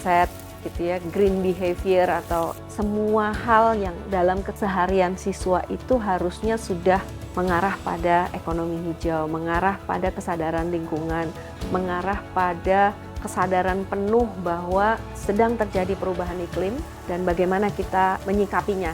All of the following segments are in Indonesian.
mindset gitu ya, green behavior atau semua hal yang dalam keseharian siswa itu harusnya sudah mengarah pada ekonomi hijau, mengarah pada kesadaran lingkungan, mengarah pada kesadaran penuh bahwa sedang terjadi perubahan iklim dan bagaimana kita menyikapinya.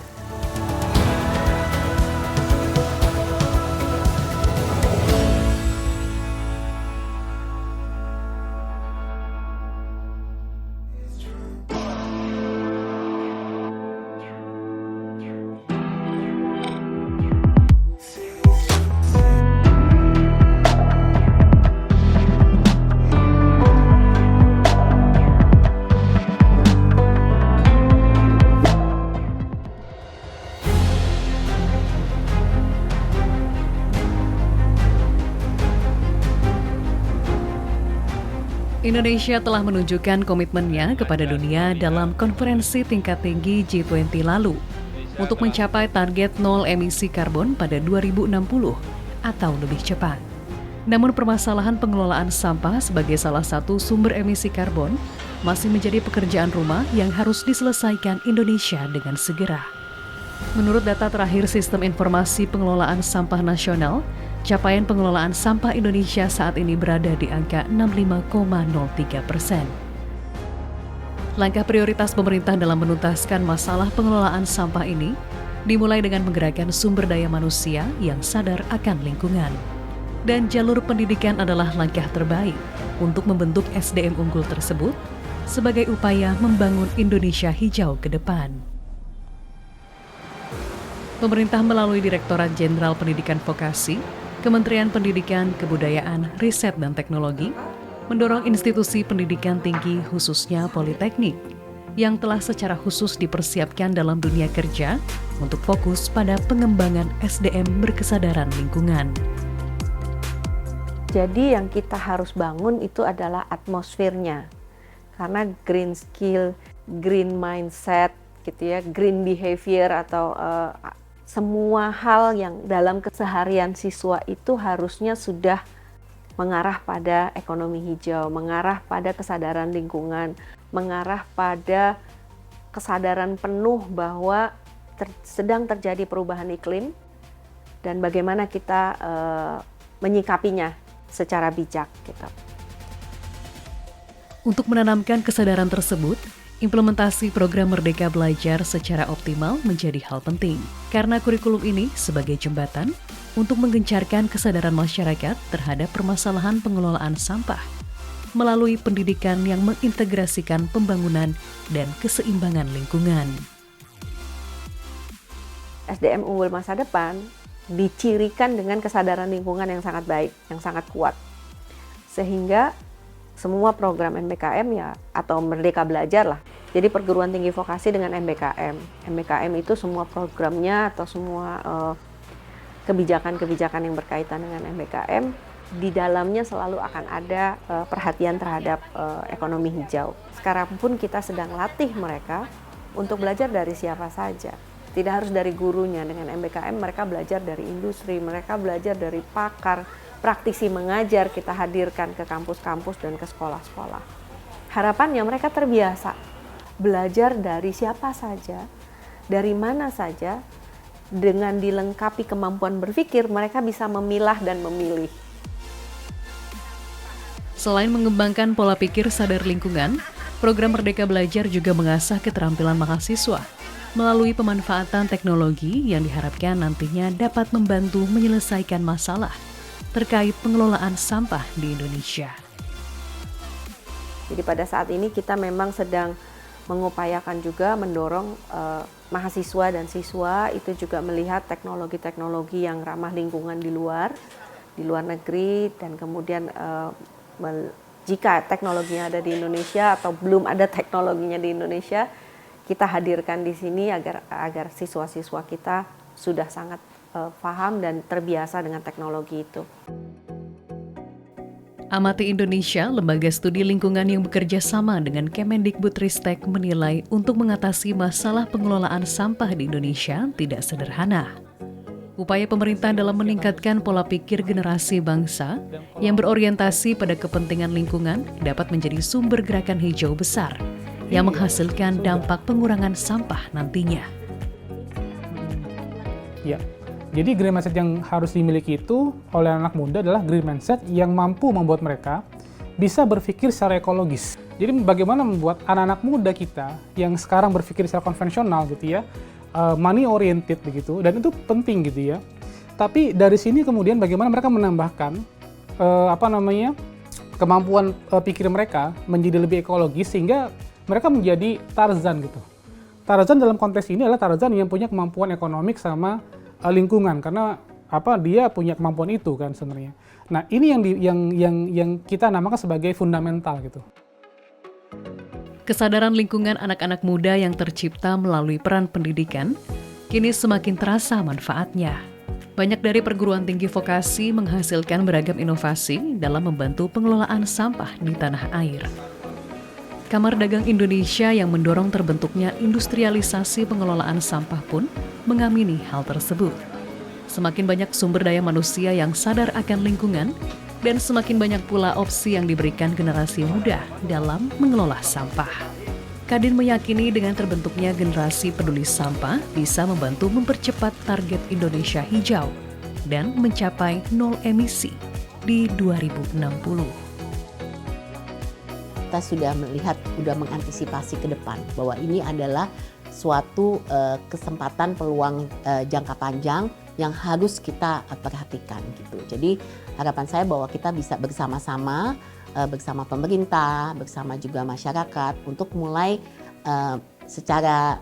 Indonesia telah menunjukkan komitmennya kepada dunia dalam konferensi tingkat tinggi G20 lalu untuk mencapai target nol emisi karbon pada 2060 atau lebih cepat. Namun permasalahan pengelolaan sampah sebagai salah satu sumber emisi karbon masih menjadi pekerjaan rumah yang harus diselesaikan Indonesia dengan segera. Menurut data terakhir Sistem Informasi Pengelolaan Sampah Nasional, capaian pengelolaan sampah Indonesia saat ini berada di angka 65,03%. Langkah prioritas pemerintah dalam menuntaskan masalah pengelolaan sampah ini dimulai dengan menggerakkan sumber daya manusia yang sadar akan lingkungan. Dan jalur pendidikan adalah langkah terbaik untuk membentuk SDM unggul tersebut sebagai upaya membangun Indonesia hijau ke depan. Pemerintah melalui Direktorat Jenderal Pendidikan Vokasi, Kementerian Pendidikan, Kebudayaan, Riset, dan Teknologi mendorong institusi pendidikan tinggi khususnya politeknik yang telah secara khusus dipersiapkan dalam dunia kerja untuk fokus pada pengembangan SDM berkesadaran lingkungan. Jadi yang kita harus bangun itu adalah atmosfernya. Karena green skill, green mindset, gitu ya, green behavior atau semua hal yang dalam keseharian siswa itu harusnya sudah mengarah pada ekonomi hijau, mengarah pada kesadaran lingkungan, mengarah pada kesadaran penuh bahwa sedang terjadi perubahan iklim dan bagaimana kita menyikapinya secara bijak gitu. Untuk menanamkan kesadaran tersebut, implementasi program Merdeka Belajar secara optimal menjadi hal penting, karena kurikulum ini sebagai jembatan untuk menggencarkan kesadaran masyarakat terhadap permasalahan pengelolaan sampah melalui pendidikan yang mengintegrasikan pembangunan dan keseimbangan lingkungan. SDM unggul masa depan dicirikan dengan kesadaran lingkungan yang sangat baik, yang sangat kuat. Sehingga semua program MBKM ya atau Merdeka Belajar lah. Jadi perguruan tinggi vokasi dengan MBKM. MBKM itu semua programnya atau semua kebijakan-kebijakan yang berkaitan dengan MBKM di dalamnya selalu akan ada perhatian terhadap ekonomi hijau. Sekarang pun kita sedang latih mereka untuk belajar dari siapa saja. Tidak harus dari gurunya. Dengan MBKM mereka belajar dari industri, mereka belajar dari pakar, praktisi mengajar kita hadirkan ke kampus-kampus dan ke sekolah-sekolah. Harapannya mereka terbiasa belajar dari siapa saja, dari mana saja, dengan dilengkapi kemampuan berpikir, mereka bisa memilah dan memilih. Selain mengembangkan pola pikir sadar lingkungan, program Merdeka Belajar juga mengasah keterampilan mahasiswa melalui pemanfaatan teknologi yang diharapkan nantinya dapat membantu menyelesaikan masalah terkait pengelolaan sampah di Indonesia. Jadi pada saat ini kita memang sedang mengupayakan juga mendorong mahasiswa dan siswa itu juga melihat teknologi-teknologi yang ramah lingkungan di luar negeri, dan kemudian jika teknologinya ada di Indonesia atau belum ada teknologinya di Indonesia, kita hadirkan di sini agar siswa-siswa kita sudah sangat paham dan terbiasa dengan teknologi itu. Amati Indonesia, lembaga studi lingkungan yang bekerja sama dengan Kemendikbudristek menilai untuk mengatasi masalah pengelolaan sampah di Indonesia tidak sederhana. Upaya pemerintah dalam meningkatkan pola pikir generasi bangsa yang berorientasi pada kepentingan lingkungan dapat menjadi sumber gerakan hijau besar yang menghasilkan dampak pengurangan sampah nantinya. Ya, jadi green mindset yang harus dimiliki itu oleh anak muda adalah green mindset yang mampu membuat mereka bisa berpikir secara ekologis. Jadi bagaimana membuat anak-anak muda kita yang sekarang berpikir secara konvensional gitu ya, money oriented begitu, dan itu penting gitu ya. Tapi dari sini kemudian bagaimana mereka menambahkan kemampuan pikir mereka menjadi lebih ekologis sehingga mereka menjadi Tarzan gitu. Tarzan dalam konteks ini adalah Tarzan yang punya kemampuan ekonomik sama lingkungan karena dia punya kemampuan itu kan sebenarnya. Nah, ini yang kita namakan sebagai fundamental gitu. Kesadaran lingkungan anak-anak muda yang tercipta melalui peran pendidikan kini semakin terasa manfaatnya. Banyak dari perguruan tinggi vokasi menghasilkan beragam inovasi dalam membantu pengelolaan sampah di tanah air. Kamar Dagang Indonesia yang mendorong terbentuknya industrialisasi pengelolaan sampah pun mengamini hal tersebut. Semakin banyak sumber daya manusia yang sadar akan lingkungan, dan semakin banyak pula opsi yang diberikan generasi muda dalam mengelola sampah. Kadin meyakini dengan terbentuknya generasi peduli sampah bisa membantu mempercepat target Indonesia hijau dan mencapai nol emisi di 2060. Kita sudah melihat, sudah mengantisipasi ke depan bahwa ini adalah suatu kesempatan peluang jangka panjang yang harus kita perhatikan gitu. Jadi harapan saya bahwa kita bisa bersama-sama bersama pemerintah, bersama juga masyarakat untuk mulai secara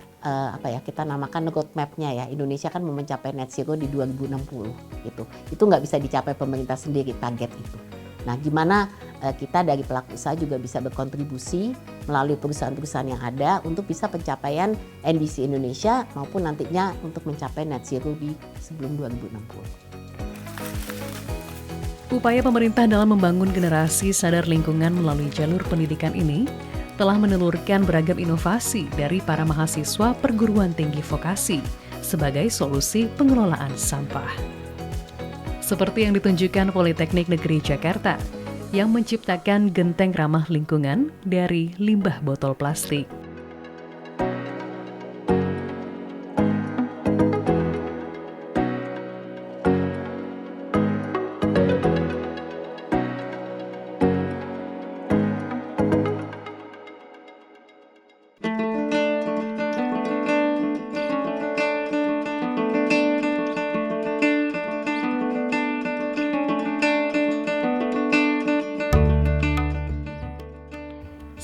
kita namakan roadmap-nya ya. Indonesia kan mau mencapai net zero di 2060 gitu. Itu nggak bisa dicapai pemerintah sendiri target itu. Nah, gimana kita dari pelaku usaha juga bisa berkontribusi melalui perusahaan-perusahaan yang ada untuk bisa pencapaian NDC Indonesia maupun nantinya untuk mencapai net zero di sebelum 2060. Upaya pemerintah dalam membangun generasi sadar lingkungan melalui jalur pendidikan ini telah menelurkan beragam inovasi dari para mahasiswa perguruan tinggi vokasi sebagai solusi pengelolaan sampah. Seperti yang ditunjukkan Politeknik Negeri Jakarta yang menciptakan genteng ramah lingkungan dari limbah botol plastik.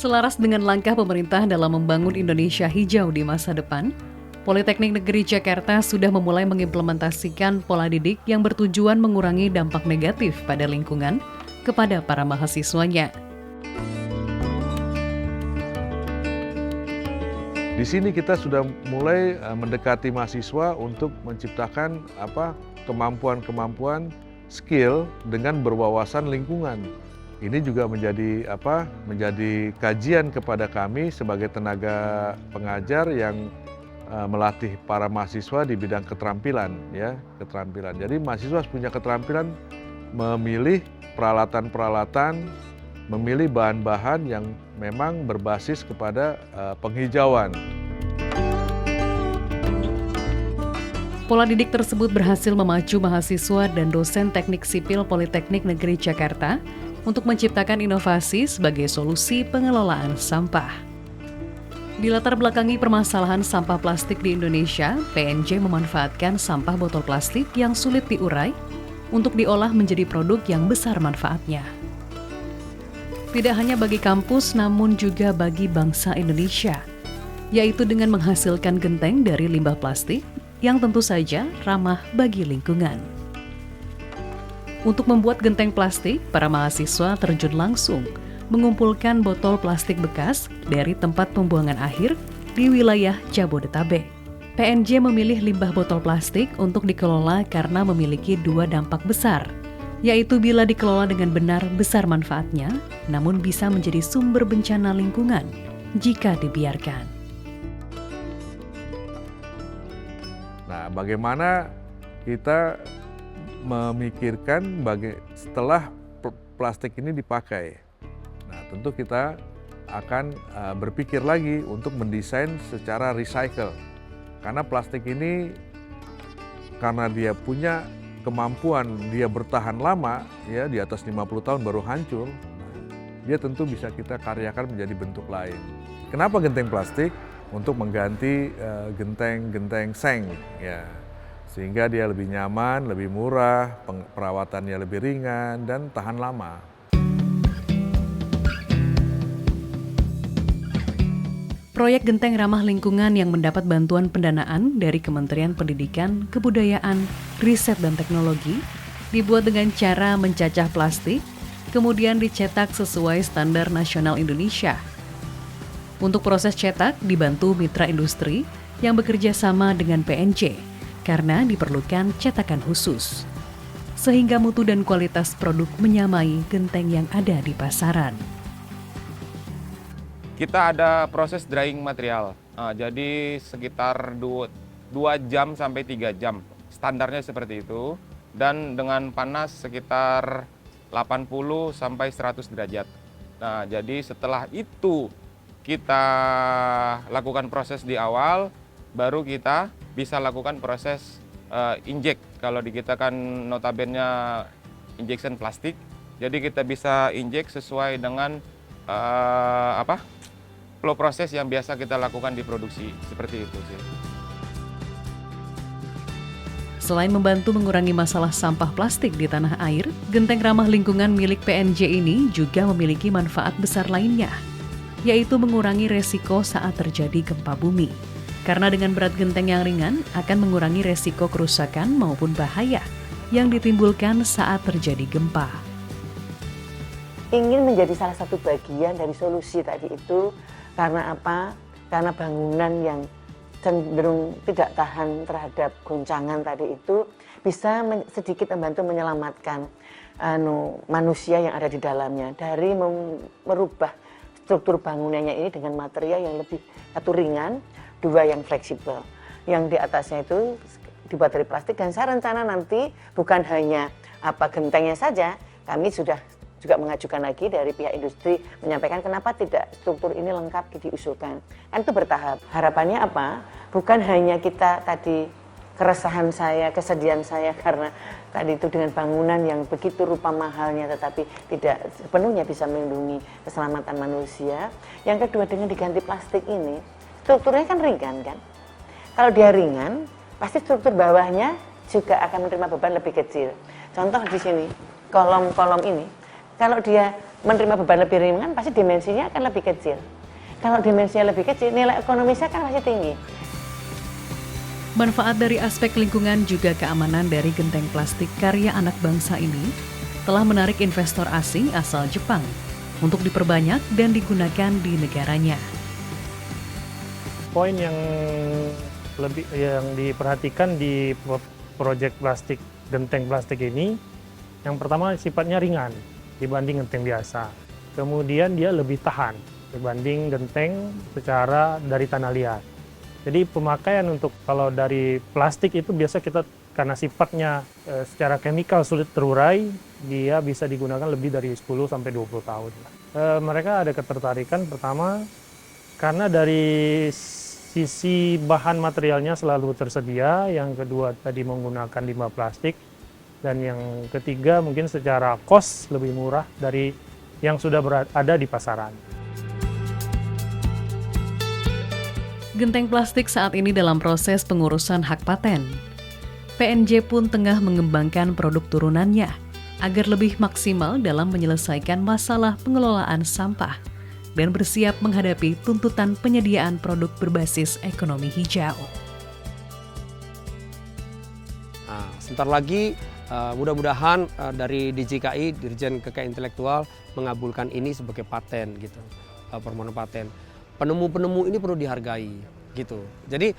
Selaras dengan langkah pemerintah dalam membangun Indonesia hijau di masa depan, Politeknik Negeri Jakarta sudah memulai mengimplementasikan pola didik yang bertujuan mengurangi dampak negatif pada lingkungan kepada para mahasiswanya. Di sini kita sudah mulai mendekati mahasiswa untuk menciptakan kemampuan-kemampuan skill dengan berwawasan lingkungan. Ini juga menjadi kajian kepada kami sebagai tenaga pengajar yang melatih para mahasiswa di bidang keterampilan. Jadi mahasiswa punya keterampilan memilih peralatan-peralatan, memilih bahan-bahan yang memang berbasis kepada penghijauan. Pola didik tersebut berhasil memacu mahasiswa dan dosen teknik sipil Politeknik Negeri Jakarta untuk menciptakan inovasi sebagai solusi pengelolaan sampah. Di latar belakangi permasalahan sampah plastik di Indonesia, PNJ memanfaatkan sampah botol plastik yang sulit diurai untuk diolah menjadi produk yang besar manfaatnya. Tidak hanya bagi kampus, namun juga bagi bangsa Indonesia, yaitu dengan menghasilkan genteng dari limbah plastik yang tentu saja ramah bagi lingkungan. Untuk membuat genteng plastik, para mahasiswa terjun langsung mengumpulkan botol plastik bekas dari tempat pembuangan akhir di wilayah Jabodetabek. PNJ memilih limbah botol plastik untuk dikelola karena memiliki dua dampak besar, yaitu bila dikelola dengan benar besar manfaatnya, namun bisa menjadi sumber bencana lingkungan jika dibiarkan. Nah, bagaimana kita memikirkan setelah plastik ini dipakai. Nah, tentu kita akan berpikir lagi untuk mendesain secara recycle. Karena plastik ini, karena dia punya kemampuan dia bertahan lama, ya di atas 50 tahun baru hancur, dia tentu bisa kita karyakan menjadi bentuk lain. Kenapa genteng plastik? Untuk mengganti genteng-genteng seng, ya, sehingga dia lebih nyaman, lebih murah, perawatannya lebih ringan dan tahan lama. Proyek genteng ramah lingkungan yang mendapat bantuan pendanaan dari Kementerian Pendidikan, Kebudayaan, Riset dan Teknologi dibuat dengan cara mencacah plastik, kemudian dicetak sesuai standar nasional Indonesia. Untuk proses cetak dibantu mitra industri yang bekerja sama dengan PNJ karena diperlukan cetakan khusus. Sehingga mutu dan kualitas produk menyamai genteng yang ada di pasaran. Kita ada proses drying material, jadi sekitar 2 jam sampai 3 jam, standarnya seperti itu. Dan dengan panas sekitar 80 sampai 100 derajat. Nah, jadi setelah itu kita lakukan proses di awal, baru kita bisa lakukan proses injek. Kalau di kita kan notabene injection plastik, jadi kita bisa injek sesuai dengan flow proses yang biasa kita lakukan di produksi, seperti itu sih. Selain membantu mengurangi masalah sampah plastik di tanah air, genteng ramah lingkungan milik PNJ ini juga memiliki manfaat besar lainnya, yaitu mengurangi resiko saat terjadi gempa bumi. Karena dengan berat genteng yang ringan akan mengurangi resiko kerusakan maupun bahaya yang ditimbulkan saat terjadi gempa. Ingin menjadi salah satu bagian dari solusi tadi itu, karena apa? Karena bangunan yang cenderung tidak tahan terhadap goncangan tadi itu bisa sedikit membantu menyelamatkan manusia yang ada di dalamnya dari merubah struktur bangunannya ini dengan material yang lebih, satu ringan, dua yang fleksibel. Yang di atasnya itu dibuat dari plastik, dan saya rencana nanti bukan hanya gentengnya saja, kami sudah juga mengajukan lagi dari pihak industri menyampaikan kenapa tidak struktur ini lengkap diusulkan. Kan itu bertahap. Harapannya apa? Bukan hanya kita tadi keresahan saya, kesedihan saya karena tadi itu dengan bangunan yang begitu rupa mahalnya tetapi tidak sepenuhnya bisa melindungi keselamatan manusia. Yang kedua, dengan diganti plastik ini, strukturnya kan ringan kan. Kalau dia ringan, pasti struktur bawahnya juga akan menerima beban lebih kecil. Contoh di sini, kolom-kolom ini, kalau dia menerima beban lebih ringan, pasti dimensinya akan lebih kecil. Kalau dimensinya lebih kecil, nilai ekonomisnya kan masih tinggi. Manfaat dari aspek lingkungan juga keamanan dari genteng plastik karya anak bangsa ini telah menarik investor asing asal Jepang untuk diperbanyak dan digunakan di negaranya. Poin yang diperhatikan di proyek plastik genteng plastik ini, yang pertama sifatnya ringan dibanding genteng biasa. Kemudian dia lebih tahan dibanding genteng secara dari tanah liat. Jadi pemakaian untuk kalau dari plastik itu biasa kita karena sifatnya secara kemikal sulit terurai, dia bisa digunakan lebih dari 10 sampai 20 tahun. Mereka ada ketertarikan pertama karena dari sisi bahan materialnya selalu tersedia, yang kedua tadi menggunakan limbah plastik, dan yang ketiga mungkin secara cost lebih murah dari yang sudah ada di pasaran. Genteng plastik saat ini dalam proses pengurusan hak paten. PNJ pun tengah mengembangkan produk turunannya agar lebih maksimal dalam menyelesaikan masalah pengelolaan sampah dan bersiap menghadapi tuntutan penyediaan produk berbasis ekonomi hijau. Nah, sebentar lagi mudah-mudahan dari DJKI, Dirjen Kekayaan Intelektual, mengabulkan ini sebagai paten gitu, permohonan paten. Penemu-penemu ini perlu dihargai gitu. Jadi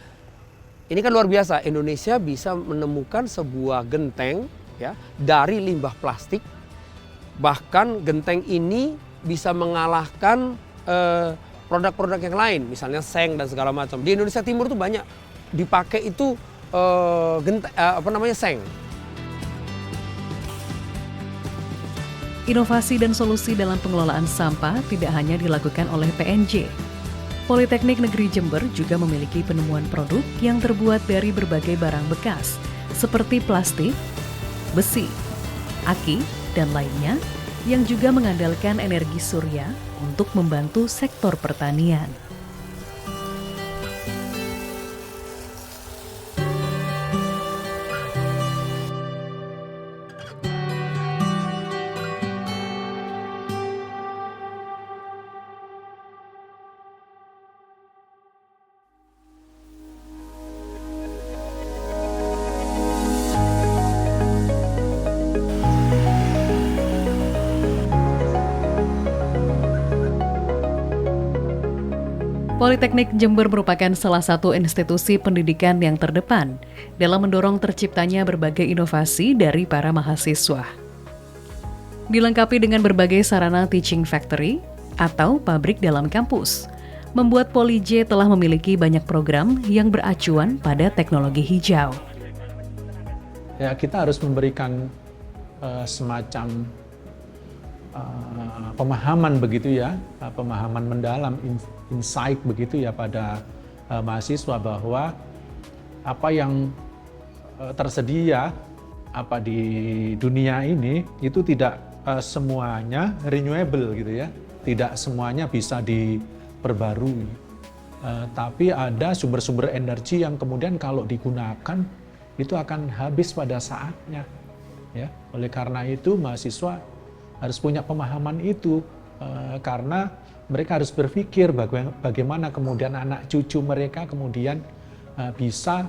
ini kan luar biasa, Indonesia bisa menemukan sebuah genteng ya dari limbah plastik. Bahkan genteng ini bisa mengalahkan produk-produk yang lain, misalnya seng dan segala macam. Di Indonesia Timur tuh banyak dipakai itu seng. Inovasi dan solusi dalam pengelolaan sampah tidak hanya dilakukan oleh PNJ. Politeknik Negeri Jember juga memiliki penemuan produk yang terbuat dari berbagai barang bekas, seperti plastik, besi, aki, dan lainnya, yang juga mengandalkan energi surya untuk membantu sektor pertanian. Politeknik Jember merupakan salah satu institusi pendidikan yang terdepan dalam mendorong terciptanya berbagai inovasi dari para mahasiswa. Dilengkapi dengan berbagai sarana teaching factory atau pabrik dalam kampus, membuat Poli J telah memiliki banyak program yang beracuan pada teknologi hijau. Ya, kita harus memberikan semacam pemahaman begitu ya, pemahaman mendalam, insight begitu ya pada mahasiswa bahwa apa yang tersedia apa di dunia ini itu tidak semuanya renewable gitu ya, tidak semuanya bisa diperbarui, tapi ada sumber-sumber energi yang kemudian kalau digunakan itu akan habis pada saatnya ya. Oleh karena itu mahasiswa harus punya pemahaman itu, karena mereka harus berpikir bagaimana kemudian anak cucu mereka kemudian bisa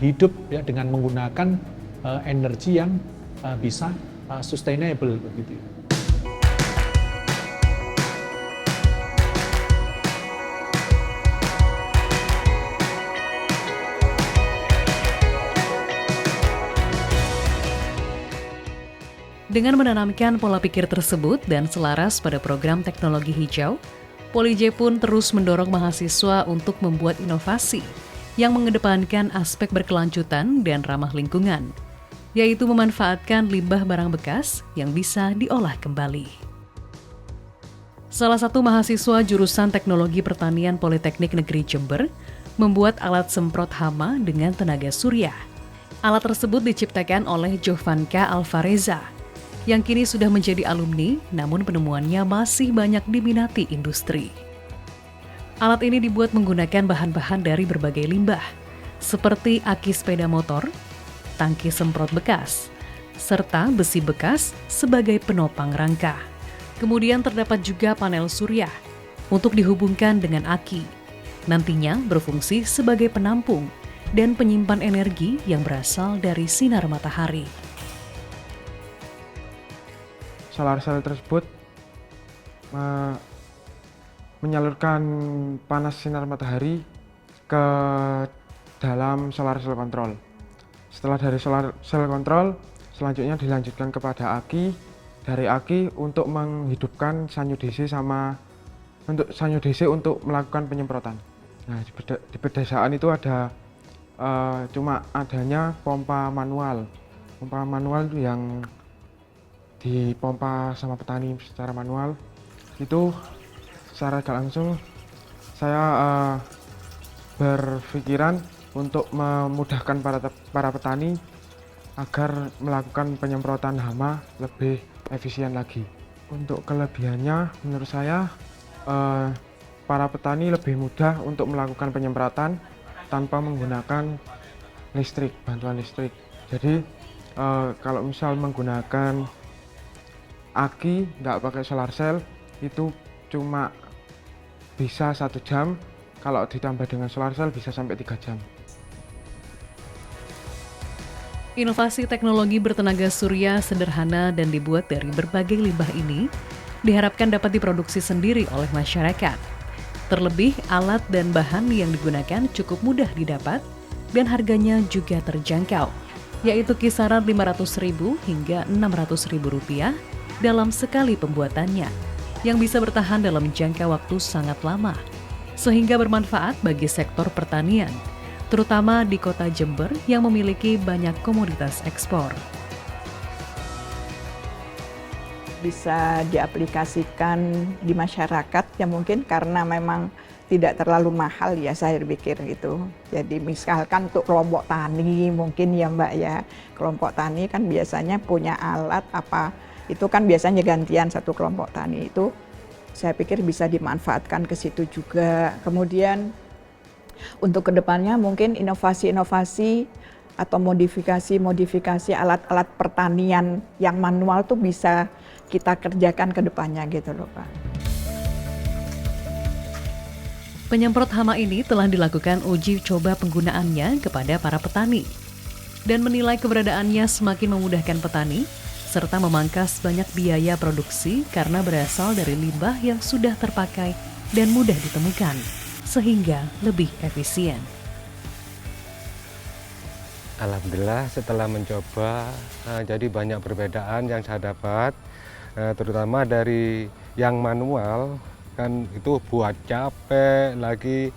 hidup ya dengan menggunakan energi yang bisa sustainable begitu. Dengan menanamkan pola pikir tersebut dan selaras pada program teknologi hijau, Poli J pun terus mendorong mahasiswa untuk membuat inovasi yang mengedepankan aspek berkelanjutan dan ramah lingkungan, yaitu memanfaatkan limbah barang bekas yang bisa diolah kembali. Salah satu mahasiswa jurusan Teknologi Pertanian Politeknik Negeri Jember membuat alat semprot hama dengan tenaga surya. Alat tersebut diciptakan oleh Jovanka Alvareza, yang kini sudah menjadi alumni, namun penemuannya masih banyak diminati industri. Alat ini dibuat menggunakan bahan-bahan dari berbagai limbah, seperti aki sepeda motor, tangki semprot bekas, serta besi bekas sebagai penopang rangka. Kemudian terdapat juga panel surya untuk dihubungkan dengan aki, nantinya berfungsi sebagai penampung dan penyimpan energi yang berasal dari sinar matahari. Solar cell tersebut menyalurkan panas sinar matahari ke dalam solar cell control. Setelah dari solar cell control, selanjutnya dilanjutkan kepada aki. Dari aki untuk menghidupkan sanyo DC untuk melakukan penyemprotan. Nah, di pedesaan itu ada cuma adanya pompa manual. Pompa manual yang dipompa sama petani secara manual. Itu secara gak langsung saya berpikiran untuk memudahkan para petani agar melakukan penyemprotan hama lebih efisien lagi. Untuk kelebihannya menurut saya para petani lebih mudah untuk melakukan penyemprotan tanpa menggunakan listrik, bantuan listrik. Jadi kalau misal menggunakan aki nggak pakai solar cell itu cuma bisa 1 jam, kalau ditambah dengan solar cell bisa sampai 3 jam. Inovasi teknologi bertenaga surya sederhana dan dibuat dari berbagai limbah ini diharapkan dapat diproduksi sendiri oleh masyarakat. Terlebih alat dan bahan yang digunakan cukup mudah didapat dan harganya juga terjangkau, yaitu kisaran Rp500.000 hingga Rp600.000 dalam sekali pembuatannya, yang bisa bertahan dalam jangka waktu sangat lama, sehingga bermanfaat bagi sektor pertanian, terutama di kota Jember yang memiliki banyak komoditas ekspor. bisa diaplikasikan di masyarakat ya mungkin karena memang tidak terlalu mahal ya saya pikir itu. Jadi misalkan untuk kelompok tani mungkin ya Mbak ya, kelompok tani kan biasanya punya alat apa, itu kan biasanya gantian satu kelompok tani itu saya pikir bisa dimanfaatkan ke situ juga. Kemudian untuk kedepannya mungkin inovasi-inovasi atau modifikasi alat-alat pertanian yang manual tuh bisa kita kerjakan ke depannya gitu loh Pak. Penyemprot hama ini telah dilakukan uji coba penggunaannya kepada para petani dan menilai keberadaannya semakin memudahkan petani serta memangkas banyak biaya produksi karena berasal dari limbah yang sudah terpakai dan mudah ditemukan sehingga lebih efisien. Alhamdulillah setelah mencoba, jadi banyak perbedaan yang saya dapat, terutama dari yang manual, kan itu buat capek lagi,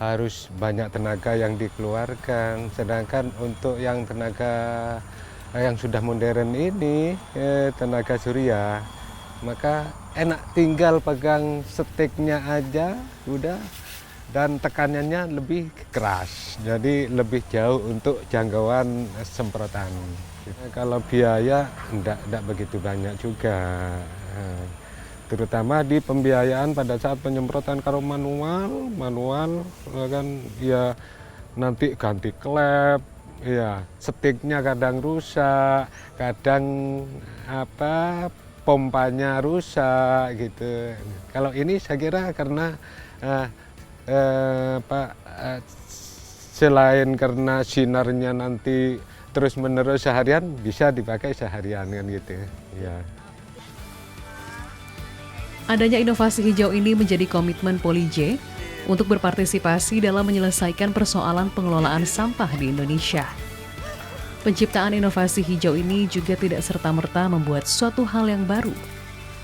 harus banyak tenaga yang dikeluarkan, sedangkan untuk yang tenaga yang sudah modern ini, tenaga surya, maka enak tinggal pegang stiknya aja, udah. Dan tekanannya lebih keras, jadi lebih jauh untuk jangkauan semprotan. Kalau biaya enggak begitu banyak juga, terutama di pembiayaan pada saat penyemprotan. Kalau manual kan ya nanti ganti klep, ya stiknya kadang rusak, kadang pompanya rusak gitu. Kalau ini saya kira karena selain karena sinarnya nanti terus menerus seharian, bisa dipakai seharian kan gitu ya. Adanya inovasi hijau ini menjadi komitmen Poli-J untuk berpartisipasi dalam menyelesaikan persoalan pengelolaan sampah di Indonesia. Penciptaan inovasi hijau ini juga tidak serta-merta membuat suatu hal yang baru,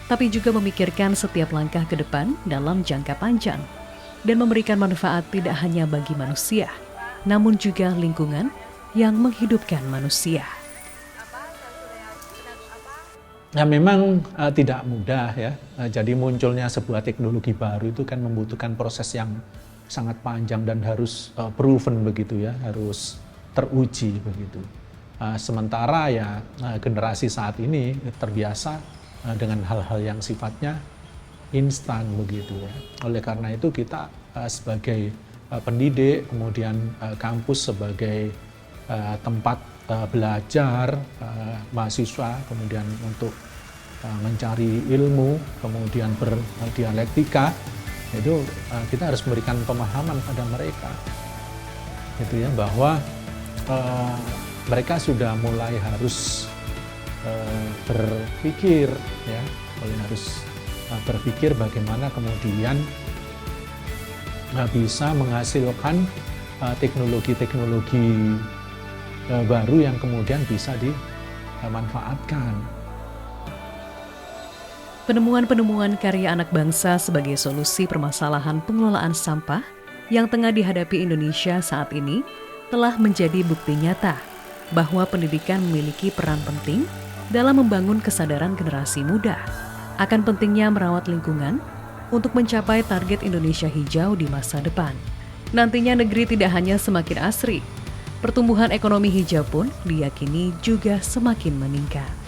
tapi juga memikirkan setiap langkah ke depan dalam jangka panjang dan memberikan manfaat tidak hanya bagi manusia, namun juga lingkungan yang menghidupkan manusia. Ya memang tidak mudah ya, jadi munculnya sebuah teknologi baru itu kan membutuhkan proses yang sangat panjang dan harus proven begitu ya, harus teruji begitu. Sementara ya generasi saat ini terbiasa dengan hal-hal yang sifatnya instan begitu ya. Oleh karena itu kita sebagai pendidik, kemudian kampus sebagai tempat belajar mahasiswa, kemudian untuk mencari ilmu, kemudian berdialektika, itu kita harus memberikan pemahaman pada mereka, gitu ya, bahwa mereka sudah mulai harus berpikir ya, harus berpikir bagaimana kemudian bisa menghasilkan teknologi-teknologi baru yang kemudian bisa dimanfaatkan. Penemuan-penemuan karya anak bangsa sebagai solusi permasalahan pengelolaan sampah yang tengah dihadapi Indonesia saat ini telah menjadi bukti nyata bahwa pendidikan memiliki peran penting dalam membangun kesadaran generasi muda akan pentingnya merawat lingkungan untuk mencapai target Indonesia hijau di masa depan. Nantinya negeri tidak hanya semakin asri, pertumbuhan ekonomi hijau pun diyakini juga semakin meningkat.